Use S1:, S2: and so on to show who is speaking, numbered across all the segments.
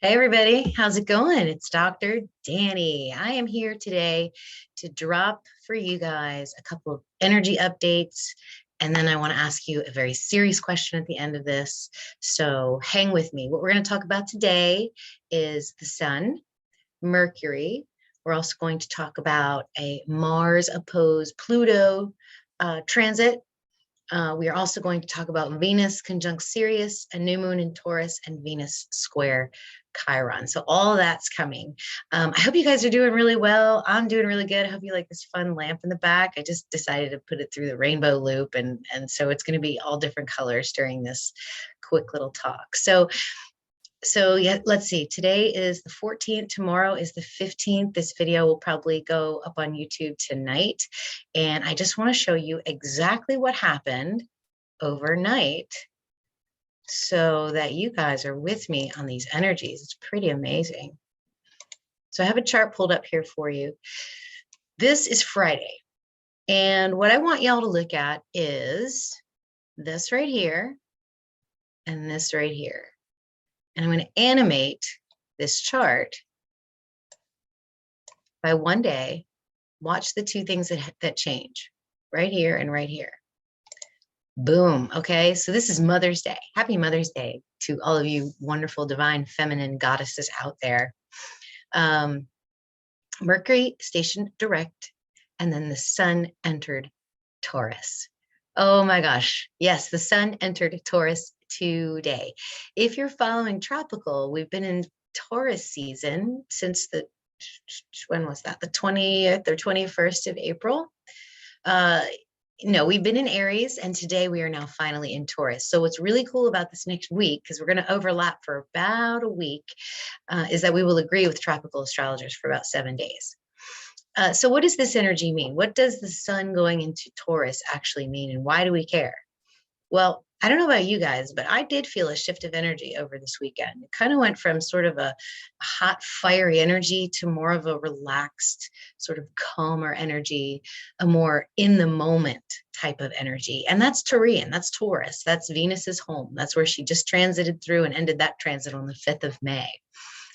S1: Hey everybody, how's it going? It's Dr. Danny. I am here today to drop for you guys a couple of energy updates, and then I want to ask you a very serious question at the end of this. So hang with me. What we're going to talk about today is the sun, Mercury. We're also going to talk about a Mars opposed Pluto transit. We are also going to talk about Venus conjunct Sirius, a new moon in Taurus, and Venus square Chiron. So all that's coming. I hope you guys are doing really well. I'm doing really good. I hope you like this fun lamp in the back. I just decided to put it through the rainbow loop, and so it's going to be all different colors during this quick little talk. So yeah, let's see. Today is the 14th. Tomorrow is the 15th. This video will probably go up on YouTube tonight. And I just want to show you exactly what happened overnight so that you guys are with me on these energies. It's pretty amazing. So I have a chart pulled up here for you. This is Friday. And what I want y'all to look at is this right here and this right here. And I'm going to animate this chart by one day. Watch the two things that change right here and right here. Boom. Okay. So this is Mother's Day. Happy Mother's Day to all of you wonderful, divine, feminine goddesses out there. Mercury stationed direct, and then the sun entered Taurus. Oh my gosh. Yes, the sun entered Taurus today. If you're following tropical, we've been in Taurus season since when was that? The 20th or 21st of April. No, we've been in Aries, and today we are now finally in Taurus. So what's really cool about this next week, because we're going to overlap for about a week, is that we will agree with tropical astrologers for about 7 days. So what does this energy mean? What does the sun going into Taurus actually mean, and why do we care? Well, I don't know about you guys, but I did feel a shift of energy over this weekend. It kind of went from sort of a hot, fiery energy to more of a relaxed, sort of calmer energy, a more in the moment type of energy. And that's Taurian, that's Taurus, that's Venus's home. That's where she just transited through and ended that transit on the 5th of May.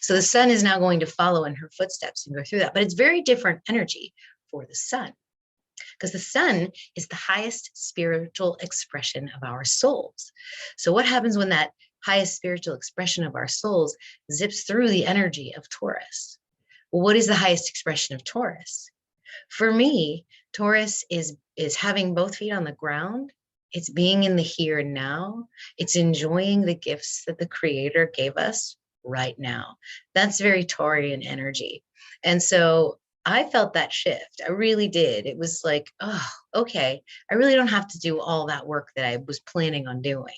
S1: So the sun is now going to follow in her footsteps and go through that. But it's very different energy for the sun, because the sun is the highest spiritual expression of our souls. So what happens when that highest spiritual expression of our souls zips through the energy of Taurus? Well, what is the highest expression of Taurus? For me, Taurus is having both feet on the ground. It's being in the here and now. It's enjoying the gifts that the Creator gave us right now. That's very Taurian energy. And so I felt that shift. I really did. It was like, oh, okay, I really don't have to do all that work that I was planning on doing.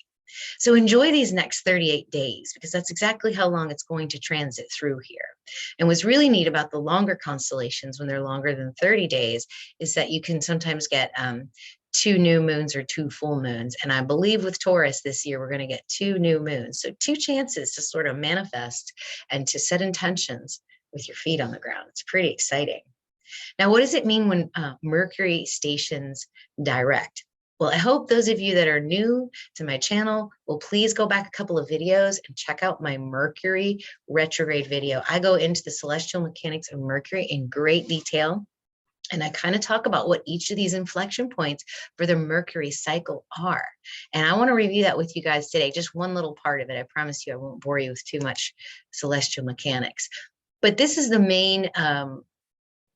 S1: So enjoy these next 38 days, because that's exactly how long it's going to transit through here. And what's really neat about the longer constellations, when they're longer than 30 days, is that you can sometimes get 2 new moons or 2 full moons. And I believe with Taurus this year, we're going to get 2 new moons. So 2 chances to sort of manifest and to set intentions with your feet on the ground. It's pretty exciting. Now, what does it mean when Mercury stations direct? Well, I hope those of you that are new to my channel will please go back a couple of videos and check out my Mercury retrograde video. I go into the celestial mechanics of Mercury in great detail. And I kind of talk about what each of these inflection points for the Mercury cycle are. And I want to review that with you guys today, just one little part of it. I promise you I won't bore you with too much celestial mechanics. But this is the main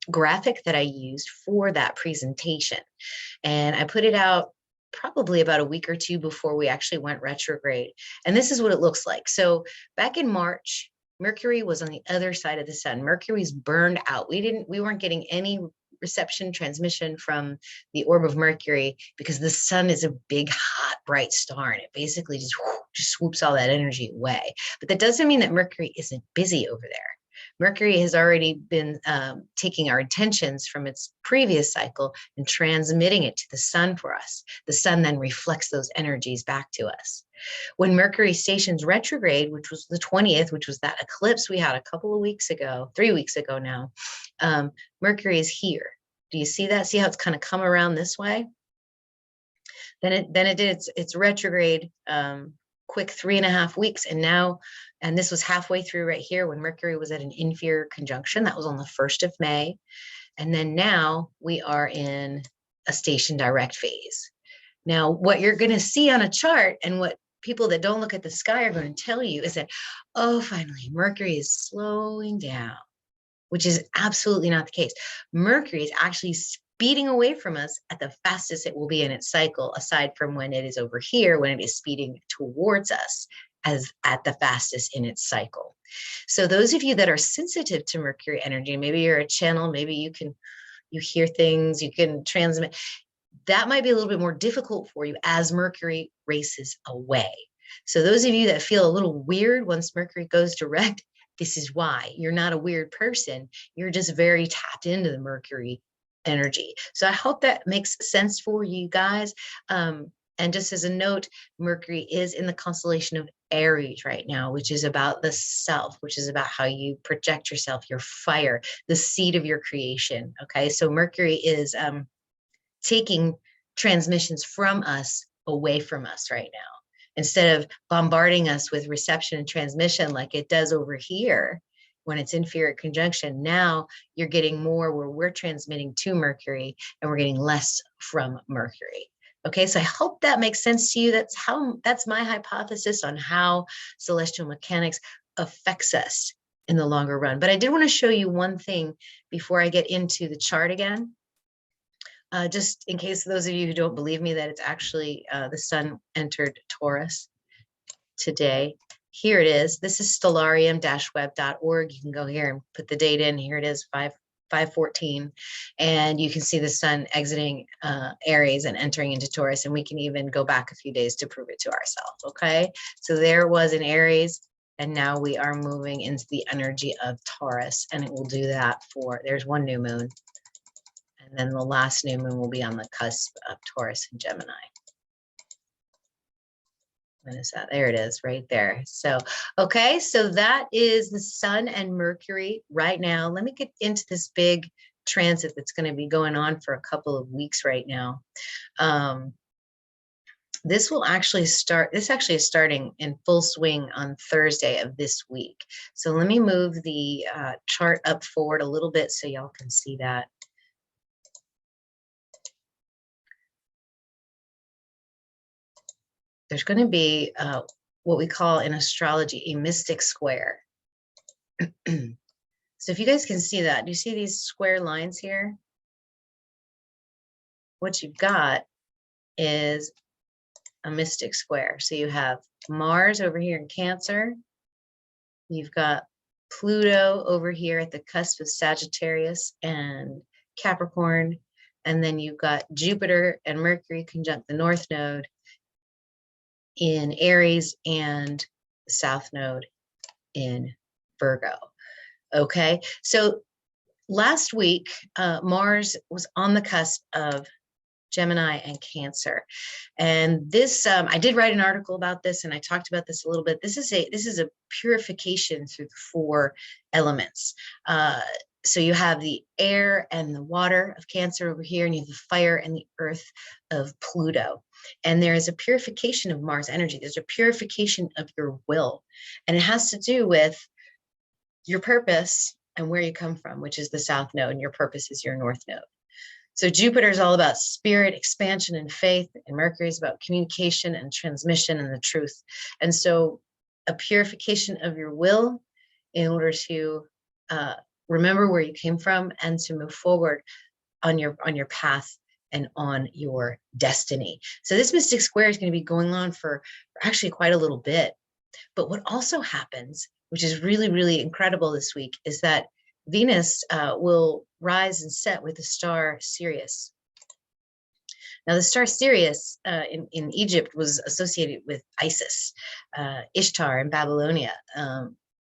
S1: graphic that I used for that presentation. And I put it out probably about a week or 2 before we actually went retrograde. And this is what it looks like. So back in March, Mercury was on the other side of the sun. Mercury's burned out. We weren't getting any reception transmission from the orb of Mercury, because the sun is a big, hot, bright star, and it basically just swoops all that energy away. But that doesn't mean that Mercury isn't busy over there. Mercury has already been taking our intentions from its previous cycle and transmitting it to the sun for us. The sun then reflects those energies back to us. When Mercury stations retrograde, which was the 20th, which was that eclipse we had a couple of weeks ago, 3 weeks ago now, Mercury is here. Do you see that? See how it's kind of come around this way? Then it did its retrograde quick 3.5 weeks. And now, and this was halfway through right here when Mercury was at an inferior conjunction. That was on the 1st of May. And then now we are in a station direct phase. Now, what you're going to see on a chart, and what people that don't look at the sky are going to tell you, is that, oh, finally, Mercury is slowing down, which is absolutely not the case. Mercury is actually speeding away from us at the fastest it will be in its cycle, aside from when it is over here, when it is speeding towards us as at the fastest in its cycle. So those of you that are sensitive to Mercury energy, maybe you're a channel, maybe you hear things, you can transmit. That might be a little bit more difficult for you as Mercury races away. So those of you that feel a little weird once Mercury goes direct, this is why. You're not a weird person. You're just very tapped into the Mercury energy. So I hope that makes sense for you guys. And just as a note, Mercury is in the constellation of Aries right now, which is about the self, which is about how you project yourself, your fire, the seed of your creation. Okay, so Mercury is taking transmissions from us away from us right now. Instead of bombarding us with reception and transmission like it does over here when it's inferior conjunction, now you're getting more where we're transmitting to Mercury and we're getting less from Mercury. Okay, so I hope that makes sense to you. That's my hypothesis on how celestial mechanics affects us in the longer run. But I did want to show you one thing before I get into the chart again. Just in case those of you who don't believe me that it's actually the sun entered Taurus today. Here it is. This is stellarium-web.org. You can go here and put the date in. Here it is, 5/14. And you can see the sun exiting Aries and entering into Taurus. And we can even go back a few days to prove it to ourselves. Okay. So there was an Aries. And now we are moving into the energy of Taurus. And it will do that there's one new moon. And then the last new moon will be on the cusp of Taurus and Gemini. When is that? There it is, right there. So, okay, so that is the sun and Mercury right now. Let me get into this big transit that's going to be going on for a couple of weeks right now. This actually is starting in full swing on Thursday of this week. So let me move the chart up forward a little bit so y'all can see that. There's going to be what we call in astrology a mystic square. So if you guys can see that, do you see these square lines here? What you've got is a mystic square. So you have Mars over here in Cancer. You've got Pluto over here at the cusp of Sagittarius and Capricorn. And then you've got Jupiter and Mercury conjunct the North Node in Aries and the South Node in Virgo. Okay, so last week, Mars was on the cusp of Gemini and Cancer. And this, I did write an article about this and I talked about this a little bit. This is a purification through the 4 elements. So you have the air and the water of Cancer over here, and you have the fire and the earth of Pluto. And there is a purification of Mars energy. There's a purification of your will. And it has to do with your purpose and where you come from, which is the South Node, and your purpose is your North Node. So Jupiter is all about spirit, expansion, and faith, and Mercury is about communication and transmission and the truth. And so a purification of your will in order to remember where you came from and to move forward on your path and on your destiny. So this mystic square is going to be going on for actually quite a little bit. But what also happens, which is really, really incredible this week, is that Venus will rise and set with the star Sirius. Now, the star Sirius in Egypt was associated with Isis, Ishtar in Babylonia,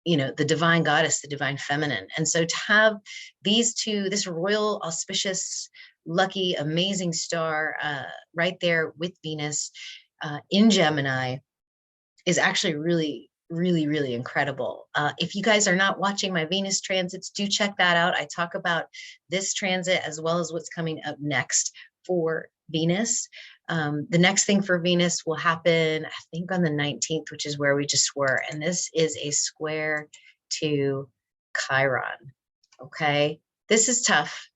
S1: the divine goddess, the divine feminine. And so to have these two, this royal, auspicious, lucky, amazing star right there with Venus in Gemini is actually really, really, really incredible. If you guys are not watching my Venus transits, do check that out. I talk about this transit as well as what's coming up next for Venus. The next thing for Venus will happen, I think, on the 19th, which is where we just were. And this is a square to Chiron. Okay. This is tough.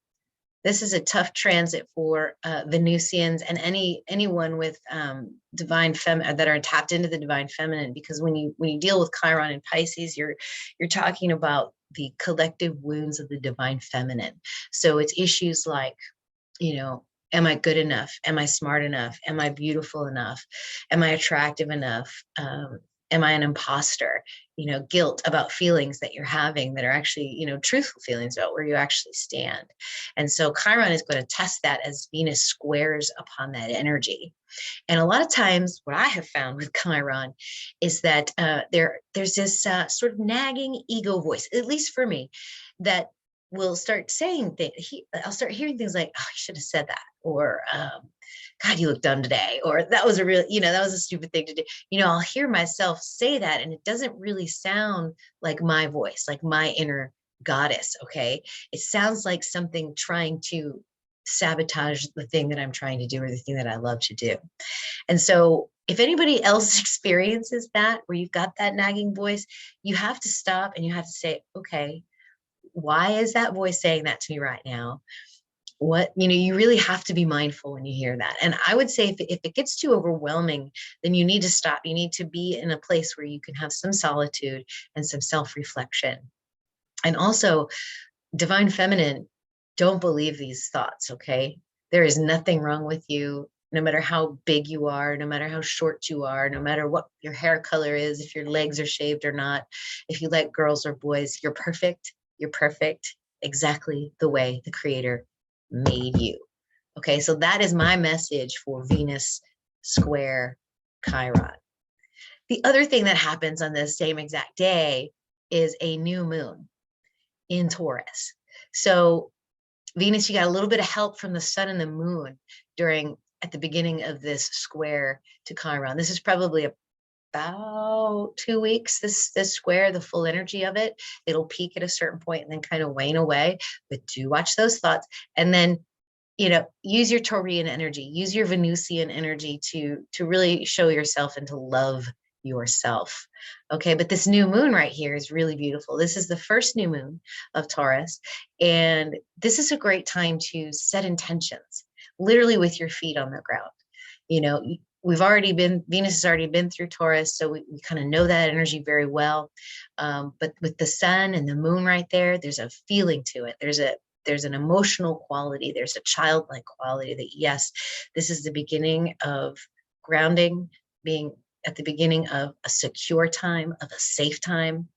S1: This is a tough transit for Venusians and anyone with divine feminine that are tapped into the divine feminine, because when you deal with Chiron and Pisces, you're talking about the collective wounds of the divine feminine. So it's issues like, am I good enough? Am I smart enough? Am I beautiful enough? Am I attractive enough? Am I an imposter? Guilt about feelings that you're having that are actually, truthful feelings about where you actually stand. And so Chiron is going to test that as Venus squares upon that energy. And a lot of times what I have found with Chiron is that there's this sort of nagging ego voice, at least for me, that will start saying things. I'll start hearing things like, oh, you should have said that. Or, God, you look dumb today. Or that was that was a stupid thing to do. I'll hear myself say that, and it doesn't really sound like my voice, like my inner goddess. Okay. It sounds like something trying to sabotage the thing that I'm trying to do, or the thing that I love to do. And so if anybody else experiences that, where you've got that nagging voice, you have to stop and you have to say, okay, why is that voice saying that to me right now? You really have to be mindful when you hear that. And I would say if it gets too overwhelming, then you need to stop. You need to be in a place where you can have some solitude and some self-reflection. And also, divine feminine, don't believe these thoughts, okay? There is nothing wrong with you, no matter how big you are, no matter how short you are, no matter what your hair color is, if your legs are shaved or not, if you like girls or boys, you're perfect. You're perfect exactly the way the Creator made you. Okay, so that is my message for Venus square Chiron. The other thing that happens on the same exact day is a new moon in Taurus. So Venus, you got a little bit of help from the sun and the moon at the beginning of this square to Chiron. This is probably about 2 weeks, this square, the full energy of it. It'll peak at a certain point and then kind of wane away. But do watch those thoughts. And then, use your Taurian energy, use your Venusian energy to really show yourself and to love yourself. Okay, but this new moon right here is really beautiful. This is the first new moon of Taurus. And this is a great time to set intentions, literally with your feet on the ground. Venus has already been through Taurus, so we kind of know that energy very well. But with the sun and the moon right there, there's a feeling to it. There's an emotional quality. There's a childlike quality that, yes, this is the beginning of grounding, being at the beginning of a secure time, of a safe time.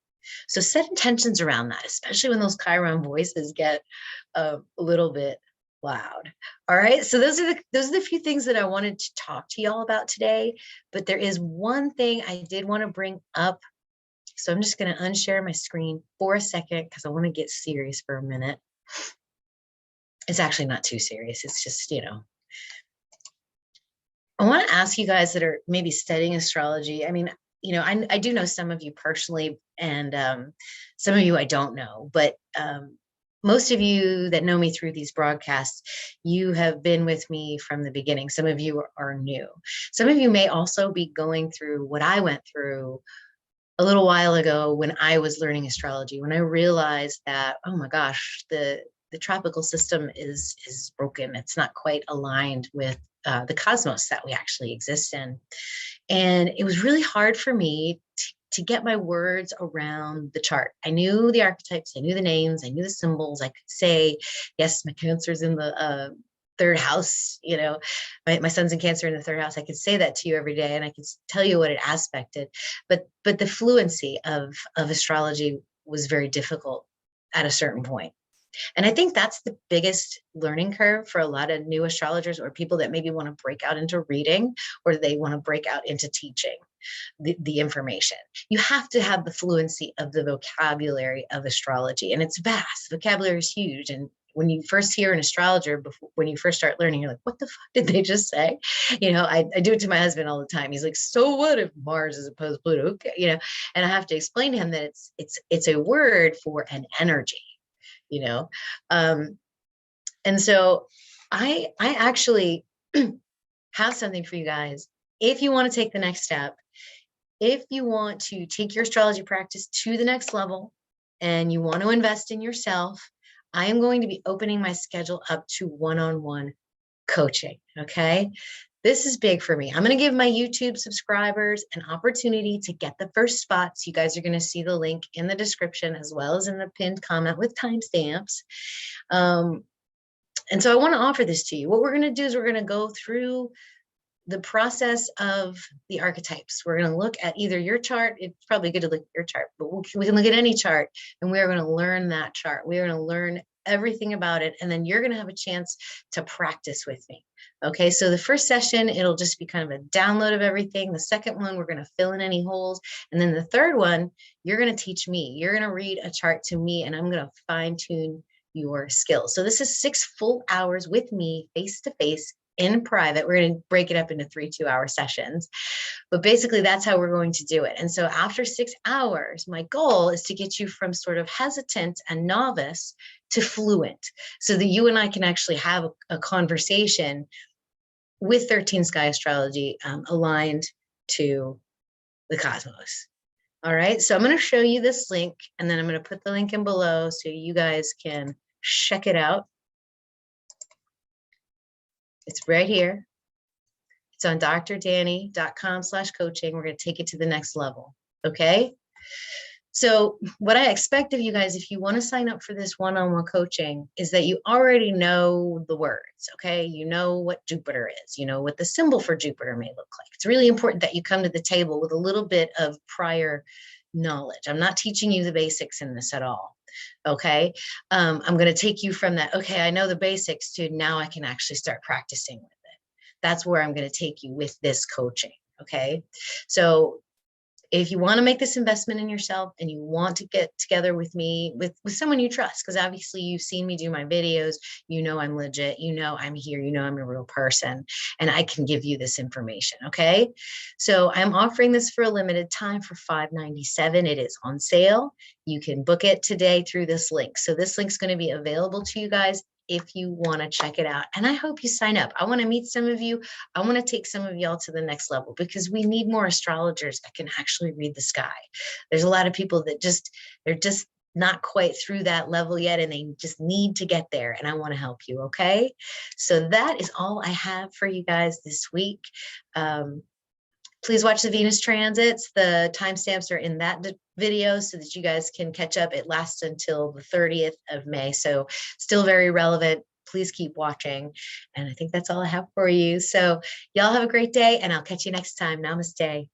S1: So set intentions around that, especially when those Chiron voices get a little bit loud. All right. So those are the few things that I wanted to talk to y'all about today. But there is one thing I did want to bring up. So I'm just going to unshare my screen for a second because I want to get serious for a minute. It's actually not too serious. It's just, I want to ask you guys that are maybe studying astrology. I mean, I do know some of you personally, and some of you I don't know, but most of you that know me through these broadcasts, you have been with me from the beginning. Some of you are new. Some of you may also be going through what I went through a little while ago when I was learning astrology, when I realized that, oh my gosh, the tropical system is broken. It's not quite aligned with the cosmos that we actually exist in. And it was really hard for me to get my words around the chart. I knew the archetypes, I knew the names, I knew the symbols. I could say, yes, my Cancer's in the third house, my son's in Cancer in the third house. I could say that to you every day and I could tell you what it aspected, but the fluency of astrology was very difficult at a certain point. And I think that's the biggest learning curve for a lot of new astrologers or people that maybe want to break out into reading or they want to break out into teaching the information. You have to have the fluency of the vocabulary of astrology, and it's vast. Vocabulary is huge. And when you first hear an astrologer, when you first start learning, you're like, what the fuck did they just say? I do it to my husband all the time. He's like, so what if Mars is opposed to Pluto? Okay, and I have to explain to him that it's a word for an energy. And so I actually have something for you guys. If you want to take the next step, if you want to take your astrology practice to the next level and you want to invest in yourself, I am going to be opening my schedule up to one-on-one coaching. Okay. This is big for me. I'm going to give my YouTube subscribers an opportunity to get the first spots. You guys are going to see the link in the description as well as in the pinned comment with timestamps. And so I want to offer this to you. What we're going to do is we're going to go through the process of the archetypes. We're going to look at either your chart. It's probably good to look at your chart, but we can look at any chart, and we are going to learn that chart. We are going to learn everything about it. And then you're going to have a chance to practice with me. Okay. So the first session, it'll just be kind of a download of everything. The second one, we're going to fill in any holes. And then the third one, you're going to teach me. You're going to read a chart to me, and I'm going to fine tune your skills. So this is 6 full hours with me face to face in private. We're going to break it up into 3 2-hour sessions, but basically that's how we're going to do it. And so after 6 hours, my goal is to get you from sort of hesitant and novice to fluent, so that you and I can actually have a conversation with 13 sky astrology aligned to the cosmos. All right. So I'm going to show you this link, and then I'm going to put the link in below so you guys can check it out. It's right here. It's on drdanny.com/coaching. We're going to take it to the next level. Okay. So what I expect of you guys, if you want to sign up for this one-on-one coaching, is that you already know the words. Okay. You know what Jupiter is, you know what the symbol for Jupiter may look like. It's really important that you come to the table with a little bit of prior knowledge. I'm not teaching you the basics in this at all. Okay. I'm going to take you from that. Okay. I know the basics to now I can actually start practicing with it. That's where I'm going to take you with this coaching. Okay. So if you want to make this investment in yourself and you want to get together with me, with someone you trust, because obviously you've seen me do my videos, you know I'm legit, you know I'm here, you know I'm a real person, and I can give you this information. Okay. So I'm offering this for a limited time for $597. It is on sale. You can book it today through this link. So this link's going to be available to you guys if you want to check it out. And I hope you sign up. I want to meet some of you. I want to take some of y'all to the next level, because we need more astrologers that can actually read the sky. There's a lot of people that they're just not quite through that level yet, and they just need to get there. And I want to help you. Okay. So that is all I have for you guys this week. Please watch the Venus transits. The timestamps are in that video so that you guys can catch up. It lasts until the 30th of May. So still very relevant. Please keep watching. And I think that's all I have for you. So y'all have a great day, and I'll catch you next time. Namaste.